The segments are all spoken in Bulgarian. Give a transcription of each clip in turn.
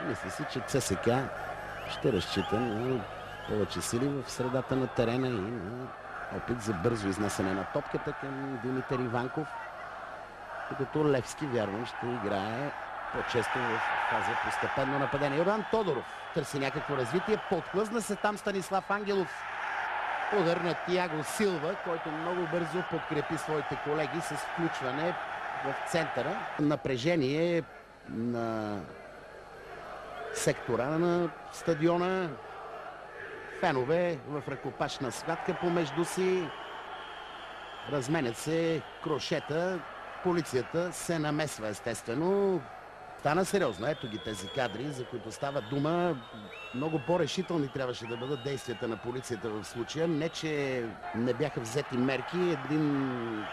Мисля си, че ЦСКА ще разчита на повече сили в средата на терена и на опит за бързо изнасяне на топката към Димитър Иванков, докато Левски, вярвам, ще играе по-често в фаза постепенно нападение. Йордан Тодоров търси някакво развитие, подхлъзна се там Станислав Ангелов. Удар на Тиаго Силва, който много бързо подкрепи своите колеги с включване в центъра. Напрежение на сектора на стадиона. Фенове в ръкопашна схватка помежду си. Разменят се крошета. Полицията се намесва естествено. Стана сериозно. Ето ги тези кадри, за които става дума. Много по-решителни трябваше да бъдат действията на полицията в случая. Не, че не бяха взети мерки. Един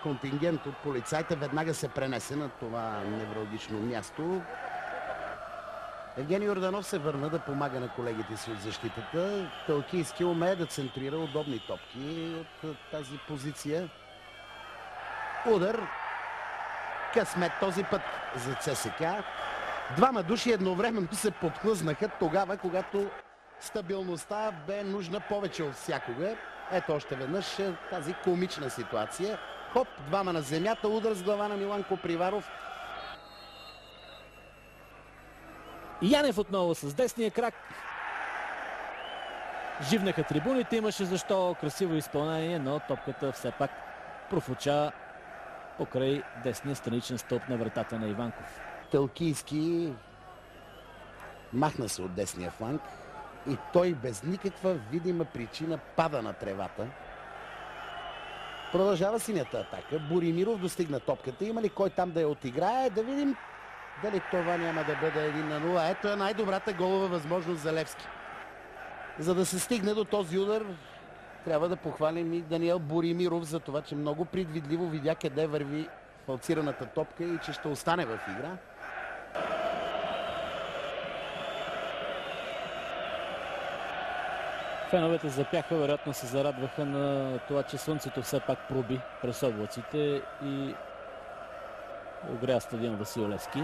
контингент от полицайите веднага се пренесе на това невралгично място. Евгений Йорданов се върна да помага на колегите си от защитата. Талкийски умее да центрира удобни топки от тази позиция. Удар. Късмет този път за ЦСКА. Двама души едновременно се подхлъзнаха тогава, когато стабилността бе нужна повече от всякога. Ето още веднъж тази комична ситуация. Хоп, двама на земята, удар с глава на Милан Коприваров. Янев отново с десния крак. Живнаха трибуните, имаше защо красиво изпълнение, но топката все пак профуча покрай десния страничен стълб на вратата на Иванков. Талкийски махна се от десния фланг и той без никаква видима причина пада на тревата. Продължава синята атака. Боримиров достигна топката. Има ли кой там да я отиграе? Да видим дали това няма да бъде 1-0. Ето е най-добрата голова възможност за Левски. За да се стигне до този удар, трябва да похвалим и Даниел Боримиров за това, че много предвидливо видя къде върви фалцираната топка и че ще остане в игра. Феновете запяха, вероятно се зарадваха на това, че слънцето все пак проби през облаците и огря стадион Васил Левски.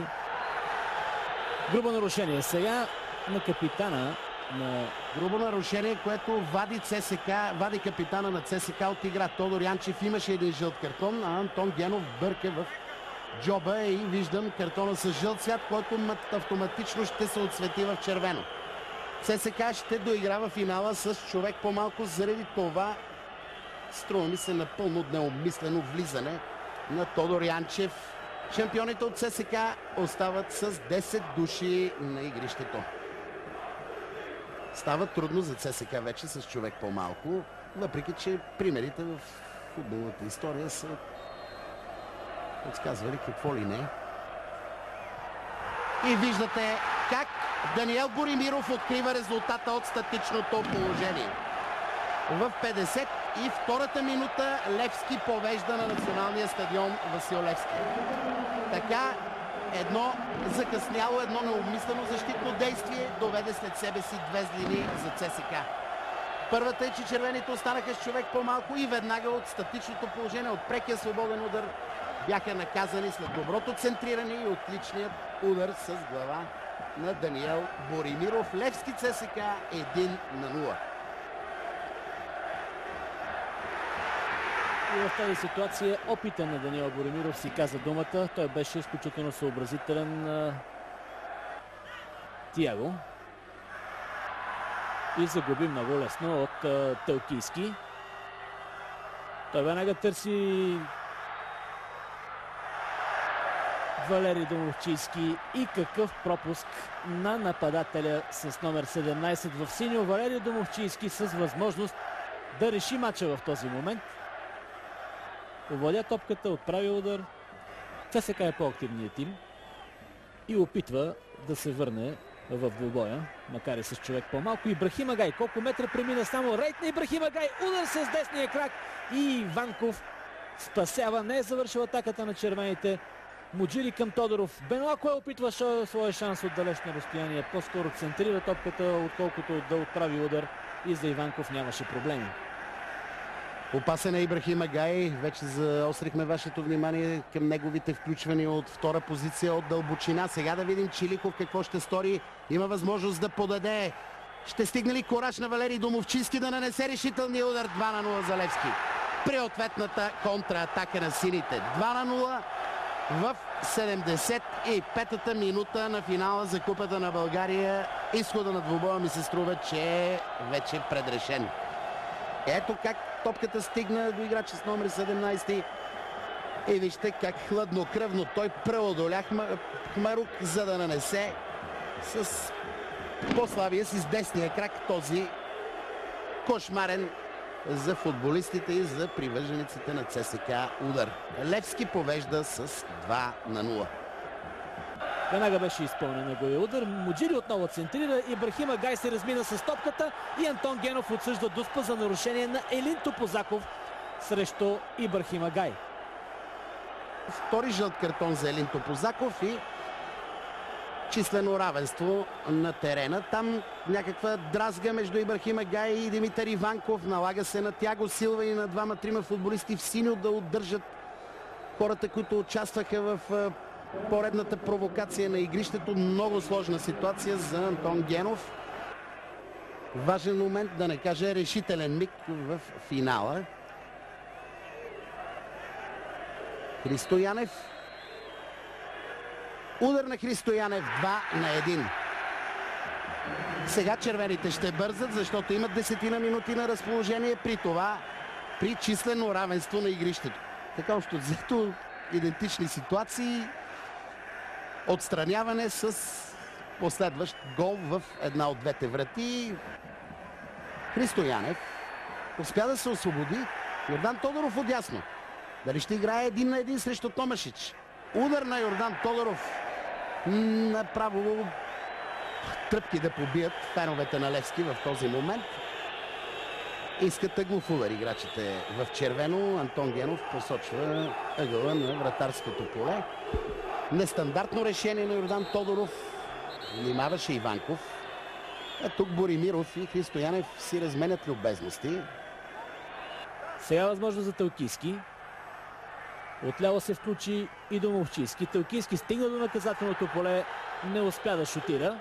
Грубо нарушение сега на капитана на... Грубо нарушение, което вади ЦСКА, вади капитана на ЦСКА от игра. Тодор Янчев имаше един жълт картон, а Антон Генов бърка в джоба и виждам картона с жълт цвят, който автоматично ще се отсвети в червено. ЦСКА ще доиграва финала с човек по-малко, заради това струва ми се напълно необмислено влизане на Тодор Янчев. Шампионите от ЦСКА остават с 10 души на игрището. Става трудно за ЦСКА вече с човек по-малко, въпреки че примерите в футболната история са подсказвали какво ли не. И виждате как Даниел Боримиров открива резултата от статичното положение. В 52-та минута Левски повежда на националния стадион Васил Левски. Така едно закъсняло, едно необмислено защитно действие доведе след себе си две злини за ЦСКА. Първата е, че червените останаха с човек по-малко и веднага от статичното положение, от прекия свободен удар бяха наказани след доброто центриране и отличният удар с глава на Даниел Боримиров. Левски ЦСКА 1-0. И в тази ситуация опита на Даниел Боримиров си каза думата. Той беше изключително съобразителен на Тиаго. И загуби много лесно от Талкийски. Той веднага търси Валери Домовчийски и какъв пропуск на нападателя с номер 17 в синьо. Валери Домовчийски с възможност да реши мача в този момент. Овладя топката, отправи удар. ЦСКА е по-активният тим и опитва да се върне в двубоя, макар и с човек по-малко. Ибрахим Агай, колко метра премина само рейд на Ибрахим Агай, удар с десния крак и Иванков спасява. Не е завършил атаката на червените. Муджири към Тодоров. Бенуа, кой опитва своя шанс от далечно разстояние. По-скоро центрира топката, отколкото да отправи удар, и за Иванков нямаше проблеми. Опасен е Ибрахим Агай. Вече заострихме вашето внимание към неговите включвания от втора позиция от дълбочина. Сега да видим Чиликов какво ще стори. Има възможност да подаде. Ще стигне ли кораж на Валерий Домовчийски да нанесе решителния удар? 2-0 за Левски. При ответната контратака на сините. 2-0 в 75-та минута на финала за Купата на България. Изхода на двубоя ми се струва, че е вече предрешен. Ето как топката стигна до играча с номер 17. И вижте как хладнокръвно той преодоля Хмарук, за да нанесе с по-слабия си с десния крак този кошмарен за футболистите и за привържениците на ЦСКА удар. Левски повежда с 2-0. Веднага беше изпълнен неговия удар. Муджири отново центрира. Ибрахим Агай се размина с топката и Антон Генов отсъжда дуспа за нарушение на Елин Топозаков срещу Ибрахим Агай. Втори жълт картон за Елин Топозаков и числено равенство на терена. Там някаква дразга между Ибрахим Агай и Димитър Иванков. Налага се на Тяго Силва и на двама-трима футболисти в синьо да удържат хората, които участваха в поредната провокация на игрището. Много сложна ситуация за Антон Генов. Важен момент, да не кажа решителен миг в финала. Христо Янев. Удар на Христо Янев, 2-1. Сега червените ще бързат, защото имат 10 минути на разположение, при това при числено равенство на игрището. Така общо взето идентични ситуации. Отстраняване с последващ гол в една от двете врати. Христо Янев успя да се освободи. Йордан Тодоров отдясно. Дали ще играе 1-1 срещу Томашич? Удар на Йордан Тодоров. Направо тръпки да побият феновете на Левски в този момент. Искат ъглов удар играчите в червено. Антон Генов посочва ъгъла на вратарското поле. Нестандартно решение на Йордан Тодоров. Внимаваше Иванков. А тук Боримиров и Христо Янев си разменят любезности. Сега възможно за Телкийски. Отляво се включи и Домовчийски. Телкийски стигна до наказателното поле. Не успя да шутира.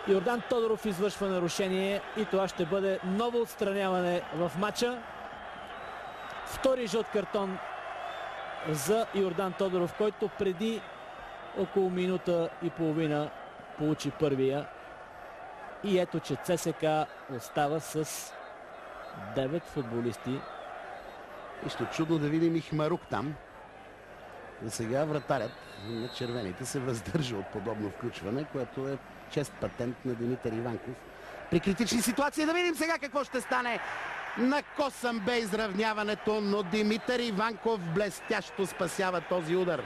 Йордан Тодоров извършва нарушение и това ще бъде ново отстраняване в матча. Втори жълт картон за Йордан Тодоров, който преди около минута и половина получи първия. И ето, че ЦСКА остава с 9 футболисти. И ще чудно да видим и Хмарук там. За сега вратарят на червените се въздържа от подобно включване, което е чест патент на Димитър Иванков. При критични ситуации да видим сега какво ще стане. На косъм бе изравняването, но Димитър Иванков блестящо спасява този удар.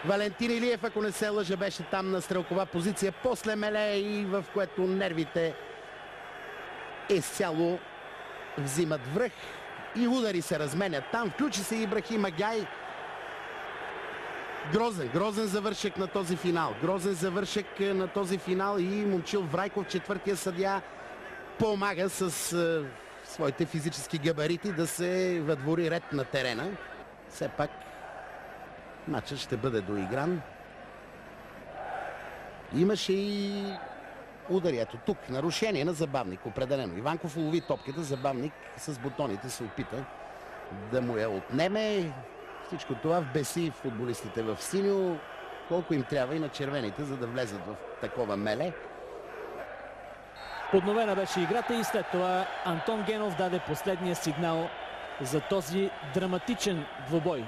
Валентин Илиев, ако не се лъжа, беше там на стрелкова позиция. После меле и в което нервите изцяло взимат връх. И удари се разменят там. Включи се Ибрахим Агай. Грозен завършек на този финал. Грозен завършек на този финал и Момчил Врайков, четвъртия съдия, помага с своите физически габарити да се въдвори ред на терена. Все пак матчът ще бъде доигран. Имаше и ударието тук. Нарушение на Забавник определено. Иванков улови топката. Забавник с бутоните се опита да му я отнеме. Всичко това вбеси футболистите в синьо. Колко им трябва и на червените, за да влезат в такова меле. Подновена беше играта и след това Антон Генов даде последния сигнал за този драматичен двубой.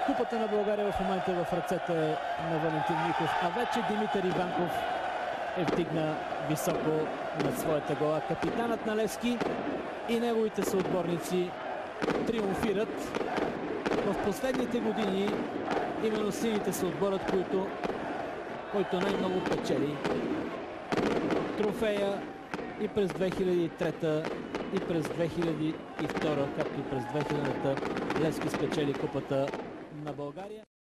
Купата на България в момента в ръцете на Валентин Миков, а вече Димитър Иванков е вдигна високо над своята гола. Капитанът на Левски и неговите съотборници триумфират. В последните години именно сините са отборът, който най-много печели трофея и през 2003 и през 2002, както и през 2000-та Левски спечели Купата на България.